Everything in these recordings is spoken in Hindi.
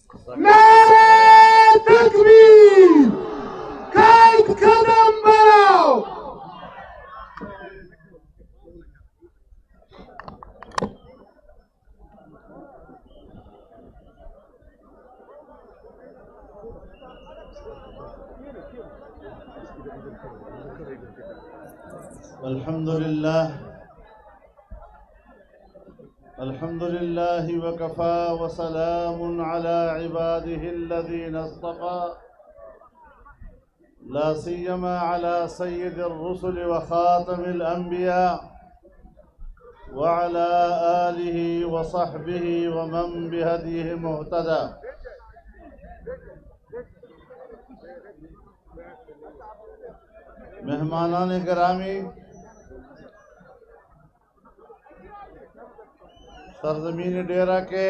नारे तकबीर, कद कदम बढ़ाओ। अल्हम्दुलिल्लाह वकफ़ा वसलामुन अला इबादिहिल्लज़ीना इस्तफ़ा ला सिय्यमा अला सय्यिदिर रुसुल व ख़ातमिल अंबिया व अला आलिहि व सहबिहि व मन बिहदीहि मुहतदा। मेहमानान गिरामी, सरजमीन डेरा के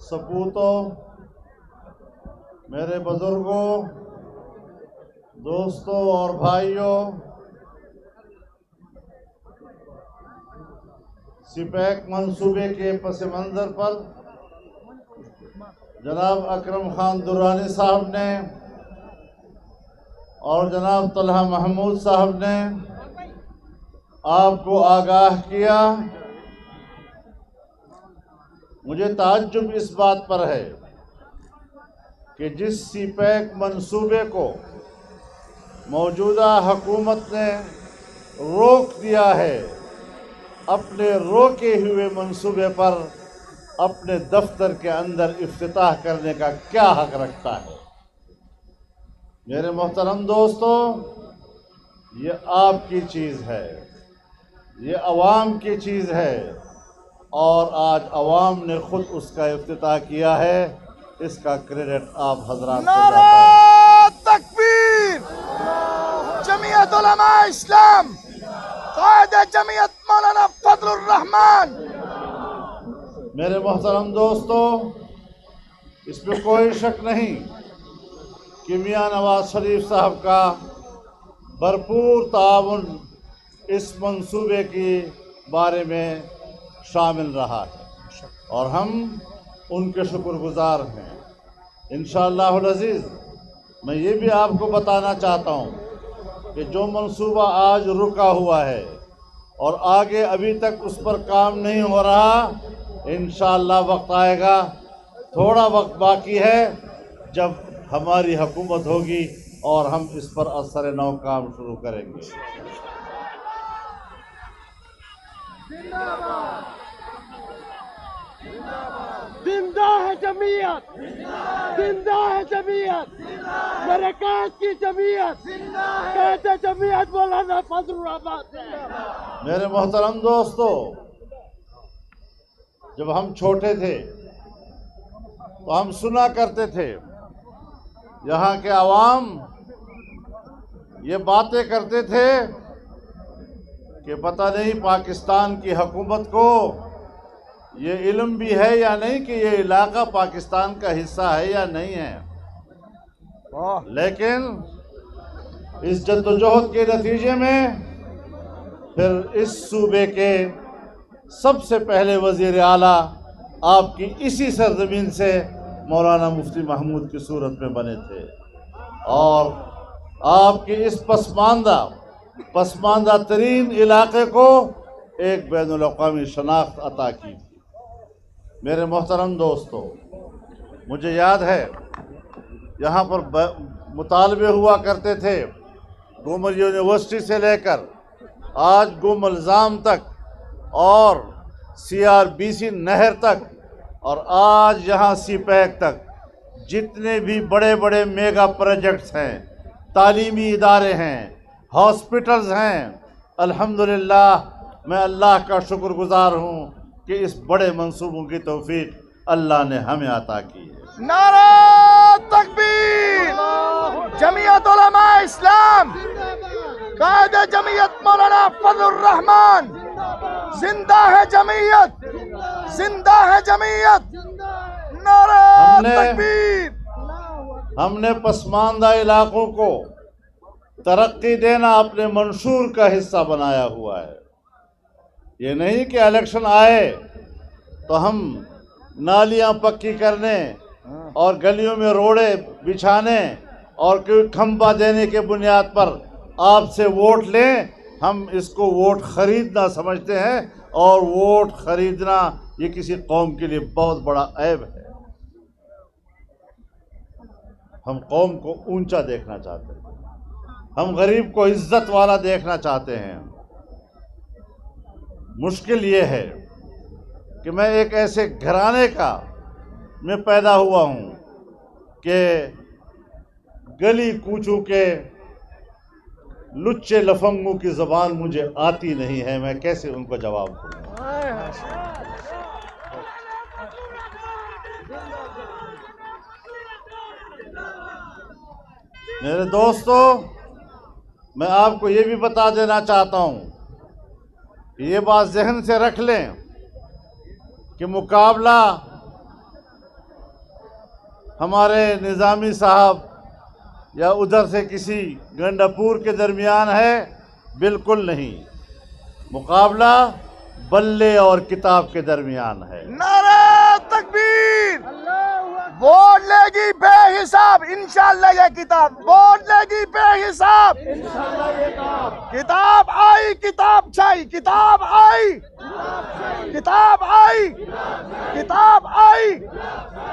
सपूतों, मेरे बुजुर्गों, दोस्तों और भाइयों, सिपैक मंसूबे के पस मंज़र पर जनाब अकरम खान दुरानी साहब ने और जनाब तलहा महमूद साहब ने आपको आगाह किया। मुझे ताज्जुब इस बात पर है कि जिस सिपैक मंसूबे को मौजूदा हुकूमत ने रोक दिया है, अपने रोके हुए मंसूबे पर अपने दफ्तर के अंदर इफ्तिताह करने का क्या हक रखता है? मेरे मोहतरम दोस्तों, ये आपकी चीज़ है, ये अवाम की चीज़ है और आज अवाम ने खुद उसका इफ्तिताह किया है। इसका क्रेडिट आप हजरात को जाता है। तकबीर! जमीयत उलमा इस्लाम, कायदे जमीयत मौलाना फजलुर रहमान। मेरे मोहतरम दोस्तों, इसमें कोई शक नहीं कि मियां नवाज शरीफ साहब का भरपूर ताउन इस मंसूबे के बारे में शामिल रहा है और हम उनके शुक्रगुजार हैं। इंशाअल्लाहुल अज़ीज़, मैं ये भी आपको बताना चाहता हूँ कि जो मंसूबा आज रुका हुआ है और आगे अभी तक उस पर काम नहीं हो रहा, इंशाअल्लाह वक्त आएगा, थोड़ा वक्त बाकी है जब हमारी हुकूमत होगी और हम इस पर असर नौ काम शुरू करेंगे। जिंदा है जमीयत, जिंदा है जमीयत, मेरे कायद की जमीयत, कहते जमीयत मौलाना फजलुर रहमान। मेरे मोहतरम दोस्तों, जब हम छोटे थे तो हम सुना करते थे, यहाँ के अवाम ये बातें करते थे कि पता नहीं पाकिस्तान की हुकूमत को ये इल्म भी है या नहीं कि ये इलाका पाकिस्तान का हिस्सा है या नहीं है। लेकिन इस जद्दोजहद के नतीजे में फिर इस सूबे के सबसे पहले वज़ीर आला आपकी इसी सरजमीन से मौलाना मुफ्ती महमूद की सूरत में बने थे और आपकी इस पसमानदा तरीन इलाके को एक बैनुल अक़वामी शनाख्त अता की थी। मेरे मोहतरम दोस्तों, मुझे याद है यहाँ पर मुतालबे हुआ करते थे, गुमल यूनिवर्सिटी से लेकर आज गुमलजाम तक और CRBC नहर तक और आज यहाँ सिपैक तक, जितने भी बड़े बड़े मेगा प्रोजेक्ट्स हैं, तालीमी इदारे हैं, हॉस्पिटल्स हैं, अल्हम्दुलिल्लाह मैं अल्लाह का शुक्रगुजार हूँ कि इस बड़े मंसूबों की तौफीक अल्लाह ने हमें अता की है। नारा तकबीर! जमीयत उलमा इस्लाम, कायदे जमीयत मौलाना फजलुर रहमान। जिंदा है जमीयत, जिंदा है जमीयत। नारा तकबीर! हमने पसमानदा इलाकों को तरक्की देना अपने मंशूर का हिस्सा बनाया हुआ है। ये नहीं कि इलेक्शन आए तो हम नालियां पक्की करने और गलियों में रोड़े बिछाने और कोई खंबा देने के बुनियाद पर आपसे वोट लें, हम इसको वोट खरीदना समझते हैं। और वोट खरीदना ये किसी कौम के लिए बहुत बड़ा ऐब है। हम कौम को ऊंचा देखना चाहते हैं, हम गरीब को इज्जत वाला देखना चाहते हैं। मुश्किल ये है कि मैं एक ऐसे घराने का में पैदा हुआ हूँ कि गली कूचों के लुच्चे लफंगों की ज़बान मुझे आती नहीं है, मैं कैसे उनको जवाब दूँ। मेरे दोस्तों, मैं आपको ये भी बता देना चाहता हूँ, ये बात जहन से रख लें कि मुकाबला हमारे निज़ामी साहब या उधर से किसी गंडापुर के दरमियान है, बिल्कुल नहीं। मुकाबला बल्ले और किताब के दरमियान है। नारे तकबीर! वोट लेगी बेहिसाब इंशाअल्लाह ये किताब, वोट लेगी बेहिसाब इंशाअल्लाह ये किताब आई, किताब छाई, किताब आई, किताब आई, किताब आई।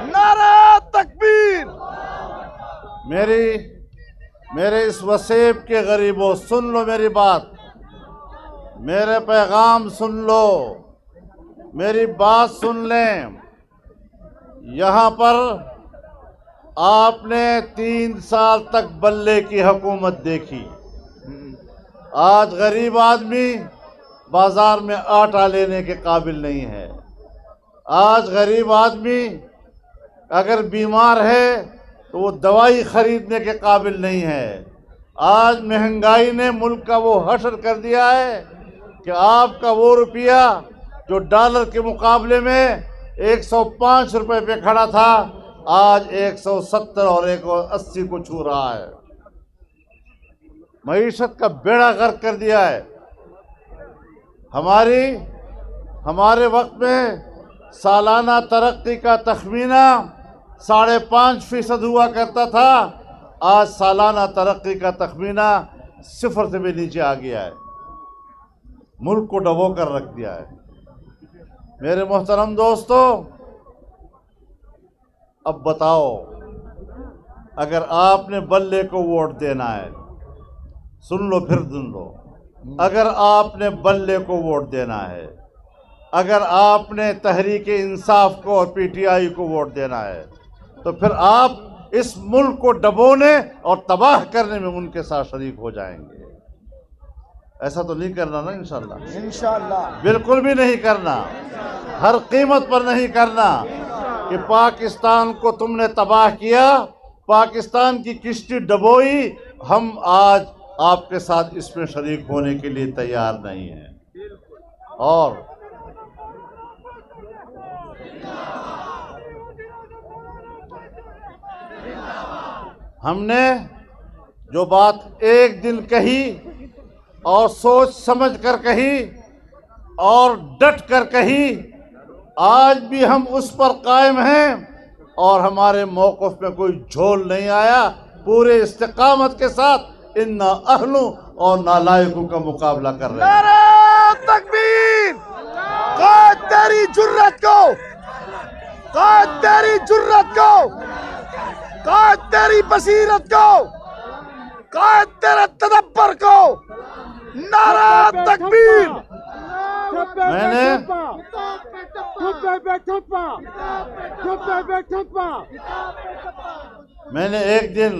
नारे तकबीर! मेरे इस वसेब के गरीबों, सुन लो मेरी बात, मेरे पैगाम सुन लो, मेरी बात सुन लें। यहाँ पर आपने 3 साल तक बल्ले की हुकूमत देखी। आज गरीब आदमी बाजार में आटा लेने के काबिल नहीं है। आज गरीब आदमी अगर बीमार है तो वो दवाई खरीदने के काबिल नहीं है। आज महंगाई ने मुल्क का वो हशर कर दिया है कि आपका वो रुपया जो डॉलर के मुकाबले में 105 रुपए पे खड़ा था, आज 170 और 180 को छू रहा है। मईशत का बेड़ा गर्क कर दिया है। हमारे वक्त में सालाना तरक्की का तखमीना 5.5% हुआ करता था, आज सालाना तरक्की का तखमीना 0 से भी नीचे आ गया है। मुल्क को डबो कर रख दिया है। मेरे मोहतरम दोस्तों, अब बताओ, अगर आपने बल्ले को वोट देना है, सुन लो फिर सुन लो, अगर आपने बल्ले को वोट देना है, अगर आपने तहरीक इंसाफ को और पीटीआई को वोट देना है, तो फिर आप इस मुल्क को डबोने और तबाह करने में उनके साथ शरीक हो जाएंगे। ऐसा तो नहीं करना ना इंशाल्लाह। इंशाअल्लाह बिल्कुल भी नहीं करना, हर कीमत पर नहीं करना कि पाकिस्तान को तुमने तबाह किया, पाकिस्तान की किश्ती डबोई, हम आज आपके साथ इसमें शरीक होने के लिए तैयार नहीं हैं। और हमने जो बात एक दिन कही और सोच समझ कर कही और डट कर कही, आज भी हम उस पर कायम हैं और हमारे मौक़िफ़ में कोई झोल नहीं आया। पूरे इस्तिकामत के साथ इन नाअहलों और नालायकों का मुकाबला कर रहे हैं। नारे तकबीर! काद तेरी जुर्रत को, काद तेरी जुर्रत को, काद तेरी बसीरत को, काद तेरे तदब्बर को। नारा तकबीर! मैंने एक दिन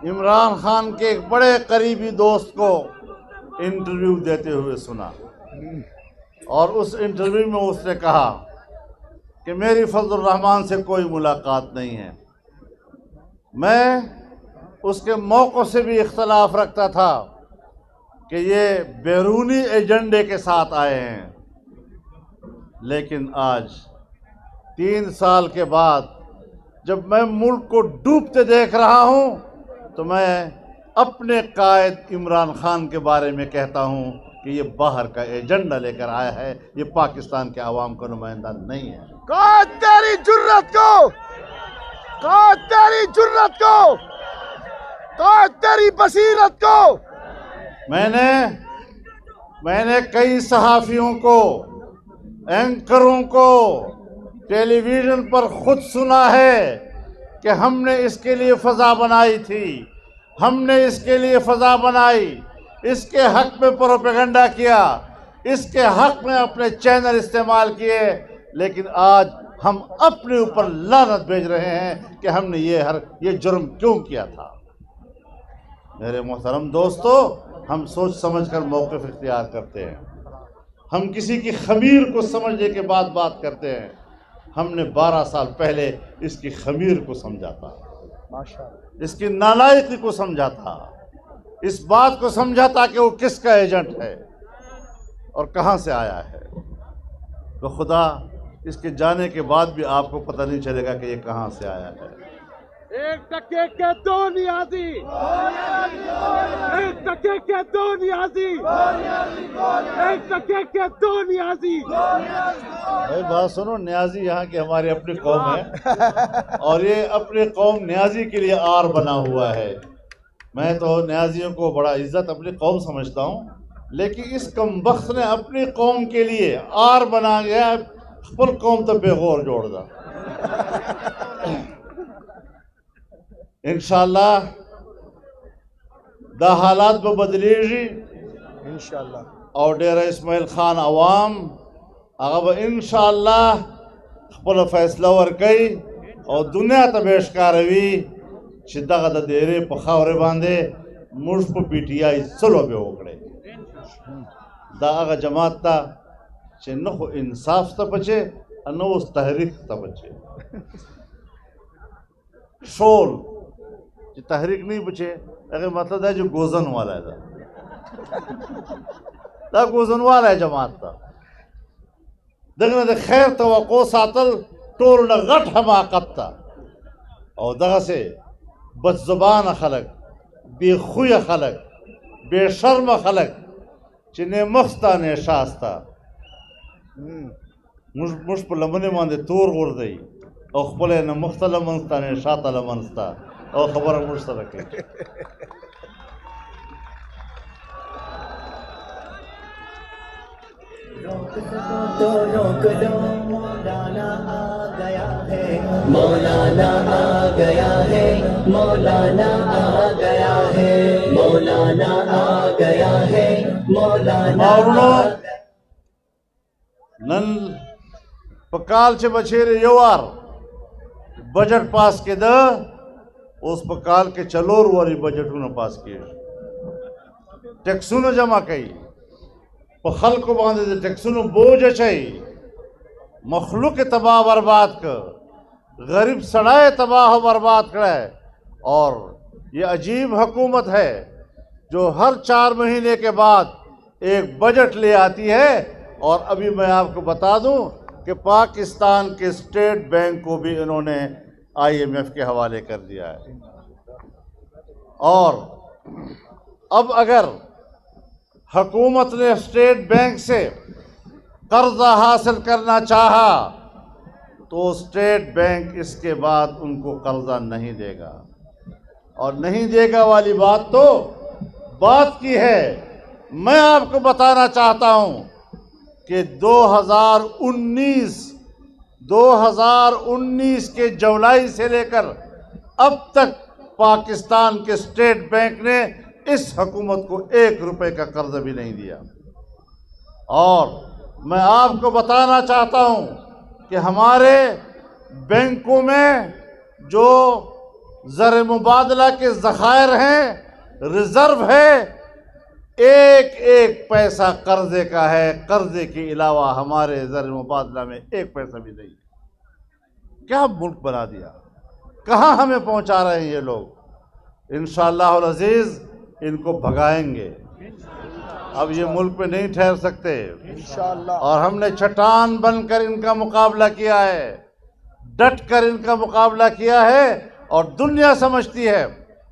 इमरान खान के एक बड़े करीबी दोस्त को इंटरव्यू देते हुए सुना और उस इंटरव्यू में उसने कहा कि मेरी फजलुर रहमान से कोई मुलाकात नहीं है। मैं उसके मौक़िफ़ से भी इख्तलाफ रखता था कि ये बैरूनी एजेंडे के साथ आए हैं, लेकिन आज 3 साल के बाद जब मैं मुल्क को डूबते देख रहा हूँ तो मैं अपने कायद इमरान खान के बारे में कहता हूँ कि ये बाहर का एजेंडा लेकर आया है, ये पाकिस्तान के आवाम का नुमाइंदा नहीं है। कहा तेरी जुर्रत को, कहा तेरी जुर्रत को, कहा तेरी बसीरत को। मैंने कई सहाफियों को, एंकरों को टेलीविजन पर खुद सुना है कि हमने इसके लिए फ़ज़ा बनाई थी, हमने इसके लिए फ़ज़ा बनाई, इसके हक़ में प्रोपेगेंडा किया, इसके हक़ में अपने चैनल इस्तेमाल किए, लेकिन आज हम अपने ऊपर लानत भेज रहे हैं कि हमने ये जुर्म क्यों किया था। मेरे मोहतरम दोस्तों, हम सोच समझ कर मौक़िफ़ इख्तियार करते हैं, हम किसी की ख़मीर को समझने के बाद बात करते हैं। हमने 12 साल पहले इसकी ख़मीर को समझा था, इसकी नालायकी को समझा था, इस बात को समझा था कि वो किसका एजेंट है और कहाँ से आया है। तो खुदा इसके जाने के बाद भी आपको पता नहीं चलेगा कि ये कहाँ से आया है। 1 टके के 2 नियाज़ी, 1 टके के 2 नियाज़ी, 1 टके के 2 नियाज़ी। भाई बात सुनो, न्याजी यहाँ की हमारी अपनी कौम है और ये अपनी कौम न्याजी के लिए आर बना हुआ है। मैं तो न्याजियों को बड़ा इज्जत अपनी कौम समझता हूँ, लेकिन इस कमबख्त ने अपनी कौम के लिए आर बना गया, फुल कौम तो बेगौर जोड़ दा। इंशाअल्लाह दा हालात में बदली इंशाअल्लाह और डेरा इस्माइल खान अवाम अब इंशाअल्लाह अपना फैसला वर्कई और दुनिया तबेशकार रवी शिद्दा का देरे पखावरे बांधे मुझ पर पीटीआई सलो बे ओकड़े दा जमात था न को इंसाफ तक बचे न उस तहरीक तक बचे शोल तहरीक नहीं बचे अगर मतलब है जो गोजन वाला है दा गोजन वाला है जमात था दगना दे खैर तवक्को सातल टोल न गठ हमाकत था और दगा से बदजुबान खलक बेखुय खलक बेशर्म खलक चिन्हे मख्ता ने शास्ता मुझ पर लमने मांदे तोर गोर दई और खपले न मुख्तल मनस्ता ने शातल मनस्ता और खबर मुश्तरक है। रोक सको तो रोक दो, मौलाना आ गया है, मौलाना आ गया है, मौलाना आ गया है, मौलाना आ गया है, मौलाना नन पकाल चे बछेरे योवार बजट पास के द उस पकाल के चलोर वाली बजट न पास किए टैक्सू न जमा कई पखल को बांधे दे टैक्सू न बोझ चाहिए मखलूक तबाह बर्बाद कर गरीब सड़ाए तबाह बर्बाद करे। और ये अजीब हुकूमत है जो हर 4 महीने के बाद एक बजट ले आती है। और अभी मैं आपको बता दूं कि पाकिस्तान के स्टेट बैंक को भी इन्होंने IMF के हवाले कर दिया है। और अब अगर हुकूमत ने स्टेट बैंक से कर्जा हासिल करना चाहा तो स्टेट बैंक इसके बाद उनको कर्जा नहीं देगा। और नहीं देगा वाली बात तो बात की है। मैं आपको बताना चाहता हूं कि 2019 के जुलाई से लेकर अब तक पाकिस्तान के स्टेट बैंक ने इस हुकूमत को 1 रुपए का कर्ज भी नहीं दिया। और मैं आपको बताना चाहता हूं कि हमारे बैंकों में जो ज़र मुबादला के ज़खायर हैं, रिजर्व है, एक पैसा कर्जे का है। कर्जे के अलावा हमारे ज़र मुबादला में 1 पैसा भी नहीं। क्या मुल्क बना दिया, कहाँ हमें पहुंचा रहे हैं ये लोग। इंशाअल्लाह अज़ीज़ इनको भगाएंगे। अब ये मुल्क में नहीं ठहर सकते इंशाअल्लाह। और हमने चट्टान बनकर इनका मुकाबला किया है, डट कर इनका मुकाबला किया है और दुनिया समझती है।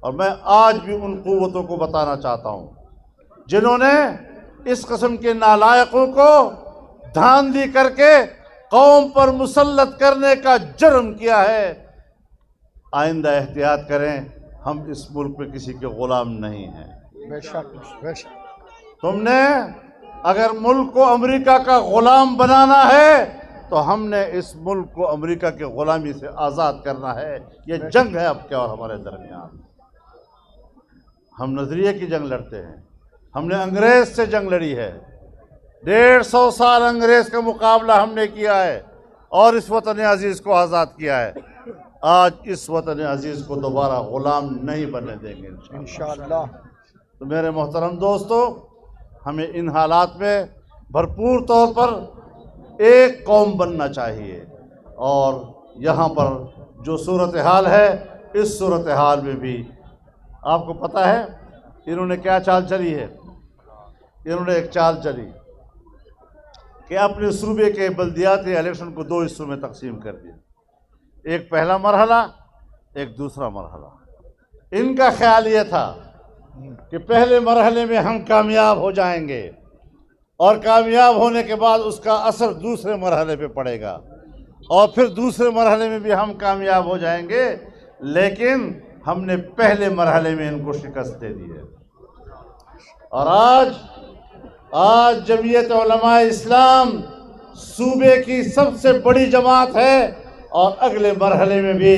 और मैं आज भी उन कुव्वतों को बताना चाहता हूँ जिन्होंने इस किस्म के नालायकों को धांधली करके कौम पर मुसल्लत करने का जुर्म किया है। आइंदा एहतियात करें, हम इस मुल्क में किसी के गुलाम नहीं हैं। बेशक बेशक। तुमने अगर मुल्क को अमेरिका का गुलाम बनाना है तो हमने इस मुल्क को अमेरिका की गुलामी से आज़ाद करना है। ये जंग है अब क्या और हमारे दरमियान। हम नजरिए की जंग लड़ते हैं। हमने अंग्रेज से जंग लड़ी है, 150 साल अंग्रेज का मुकाबला हमने किया है और इस वतन अजीज़ को आज़ाद किया है। आज इस वतन अजीज़ को दोबारा गुलाम नहीं बनने देंगे इंशाअल्लाह। तो मेरे मोहतरम दोस्तों, हमें इन हालात में भरपूर तौर पर एक कौम बनना चाहिए और यहाँ पर जो सूरत हाल है, इस सूरत हाल में भी आपको पता है इन्होंने क्या चाल चली है। इन्होंने एक चाल चली कि अपने सूबे के बल्दियाती इलेक्शन को 2 हिस्सों में तकसीम कर दिया, एक पहला मरहला, एक दूसरा मरहला। इनका ख्याल ये था कि पहले मरहले में हम कामयाब हो जाएंगे और कामयाब होने के बाद उसका असर दूसरे मरहले पे पड़ेगा और फिर दूसरे मरहले में भी हम कामयाब हो जाएंगे। लेकिन हमने पहले मरहले में इनको शिकस्त दे दी है और आज जमीयत उलमा इस्लाम सूबे की सबसे बड़ी जमात है और अगले मरहले में भी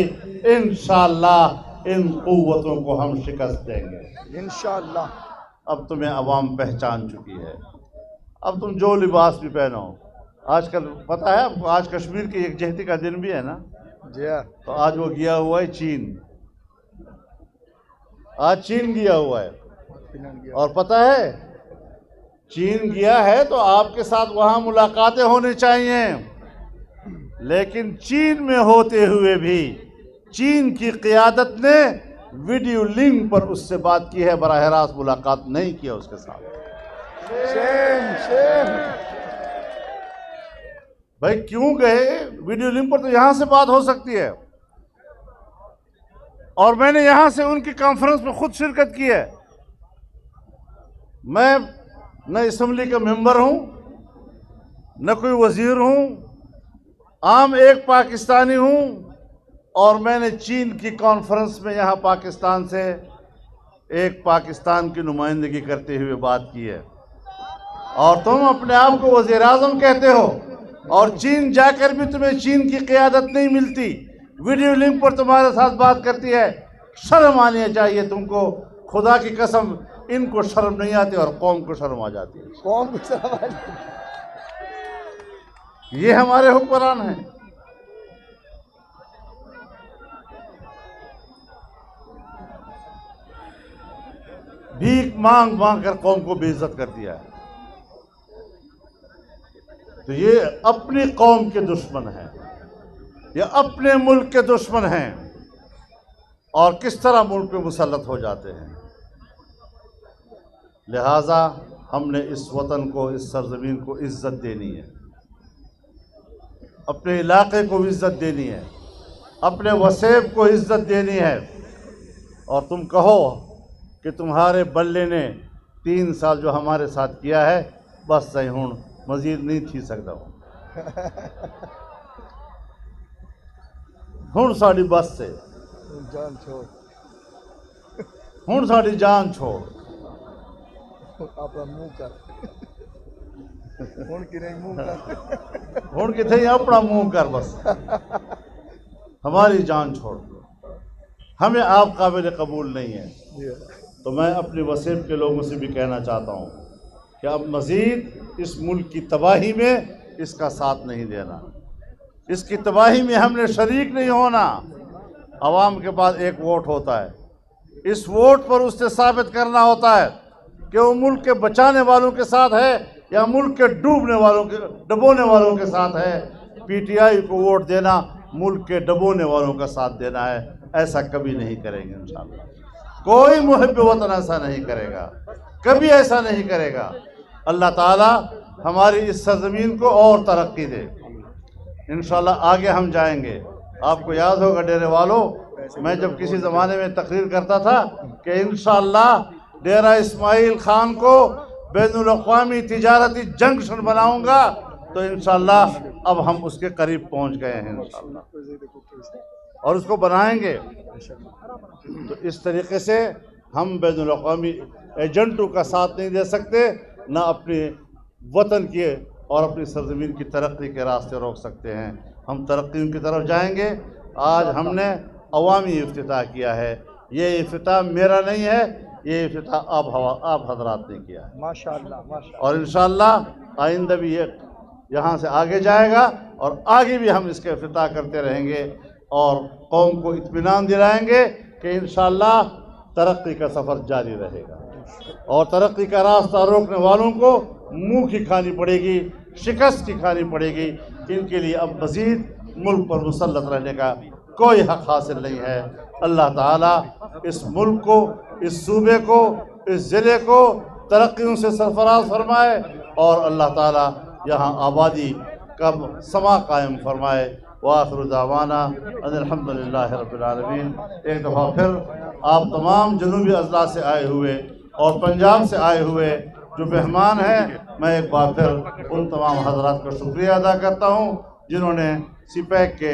इंशाअल्लाह इन कुव्वतों को हम शिकस्त देंगे इंशाअल्लाह। अब तुम्हें अवाम पहचान चुकी है। अब तुम जो लिबास भी पहनो, आजकल पता है आपको, आज कश्मीर की यकजहती का दिन भी है ना जी। तो आज वो गया हुआ है चीन, आज चीन गया हुआ है और पता है चीन गया है तो आपके साथ वहाँ मुलाकातें होनी चाहिए। लेकिन चीन में होते हुए भी चीन की क़ियादत ने वीडियो लिंक पर उससे बात की है, बराह रास्त मुलाकात नहीं किया उसके साथ। भाई क्यों गए? वीडियो लिंक पर तो यहां से बात हो सकती है और मैंने यहां से उनकी कॉन्फ्रेंस में खुद शिरकत की है। मैं न असम्बली का मेंबर हूं, न कोई वजीर हूं, आम एक पाकिस्तानी हूं और मैंने चीन की कॉन्फ्रेंस में यहाँ पाकिस्तान से एक पाकिस्तान की नुमाइंदगी करते हुए बात की है। और तुम अपने आप को वज़ीर आज़म कहते हो और चीन जाकर भी तुम्हें चीन की क़ियादत नहीं मिलती, वीडियो लिंक पर तुम्हारे साथ बात करती है। शर्म आनी चाहिए तुमको, खुदा की कसम इनको शर्म नहीं आती और कौम को शर्म आ जाती है। कौम को शर्म आ जाती है। ये हमारे हुक्मरान हैं। भीख मांग मांग कर कौम को बेइज्जत कर दिया है। तो ये अपनी कौम के दुश्मन हैं, ये अपने मुल्क के दुश्मन हैं और किस तरह मुल्क पे मुसल्लत हो जाते हैं। लिहाजा हमने इस वतन को, इस सरजमीन को इज्जत देनी है, अपने इलाके को इज्जत देनी है, अपने वसेब को इज्जत देनी है। और तुम कहो कि तुम्हारे बल्ले ने 3 साल जो हमारे साथ किया है बस सही हूँ, मजीद नहीं थी सकता हूँ साड़ी बस से जान छोड़, हूँ साड़ी जान छोड़, अपना मुंह कर हुण कि नहीं मुंह कर, हुण किथे अपना मुंह कर, बस हमारी जान छोड़, हमें आप काबिल कबूल नहीं है। तो मैं अपने वसेब के लोगों से भी कहना चाहता हूँ कि अब मज़ीद इस मुल्क की तबाही में इसका साथ नहीं देना, इसकी तबाही में हमने शरीक नहीं होना। अवाम के पास एक वोट होता है, इस वोट पर उससे साबित करना होता है कि वो मुल्क के बचाने वालों के साथ है या मुल्क के डुबोने वालों के साथ है। पीटीआई को वोट देना मुल्क के डुबोने वालों का साथ देना है, ऐसा कभी नहीं करेंगे इंशाअल्लाह। कोई मुहिब वतन ऐसा नहीं करेगा, कभी ऐसा नहीं करेगा। अल्लाह ताला हमारी इस सरजमीन को और तरक्की दे, इंशाअल्लाह आगे हम जाएंगे। आपको याद होगा डेरे वालों, मैं जब किसी ज़माने में तकरीर करता था कि इंशाअल्लाह डेरा इस्माइल खान को बैनुल-अक़वामी तिजारती जंक्शन बनाऊंगा, तो इंशाअल्लाह अब हम उसके करीब पहुंच गए हैं इंशाअल्लाह, और उसको बनाएंगे। तो इस तरीके से हम बैनुल-अक़वामी एजेंटों का साथ नहीं दे सकते, ना अपने वतन के और अपनी सरजमीन की तरक्की के रास्ते रोक सकते हैं। हम तरक्की की तरफ जाएंगे। आज हमने अवामी इफ्तिताह किया है। ये इफ्तिताह मेरा नहीं है, ये इफ्तिताह आप हजरात ने किया है माशाअल्लाह माशाअल्लाह। और इंशाअल्लाह आइंदा भी ये यहाँ से आगे जाएगा और आगे भी हम इसके इफ्तिताह करते रहेंगे और कौम को इत्मीनान दिलाएंगे कि इंशाअल्लाह तरक्की का सफ़र जारी रहेगा और तरक्की का रास्ता रोकने वालों को मुँह की खानी पड़ेगी, शिकस्त की खानी पड़ेगी। इनके लिए अब मज़ीद मुल्क पर मुसल्लत रहने का कोई हक़ हासिल नहीं है। अल्लाह ताला इस मुल्क को, इस सूबे को, इस ज़िले को तरक्कियों से सरफराज फरमाए और अल्लाह ताला यहाँ आबादी का समा कायम फरमाए। वाखिरु दावाना अल्हम्दुलिल्लाहि रब्बिल आलमीन। एक दफ़ा फिर आप तमाम जनूबी अज़ला से आए हुए और पंजाब से आए हुए जो मेहमान हैं, मैं एक बार फिर उन तमाम हज़रात का शुक्रिया अदा करता हूँ जिन्होंने सीपैक के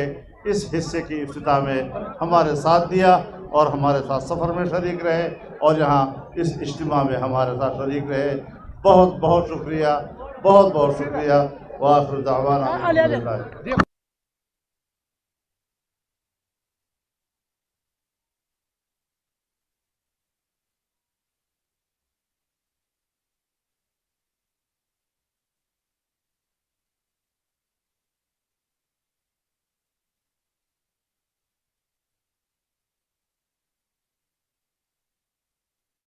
इस हिस्से की इफ्तिताह में हमारे साथ दिया और हमारे साथ सफ़र में शरीक रहे और यहाँ इस इज्तिमा में हमारे साथ शरीक रहे। बहुत बहुत शुक्रिया, बहुत बहुत शुक्रिया। वाखिरु दावाना अल्हम्दुलिल्लाह।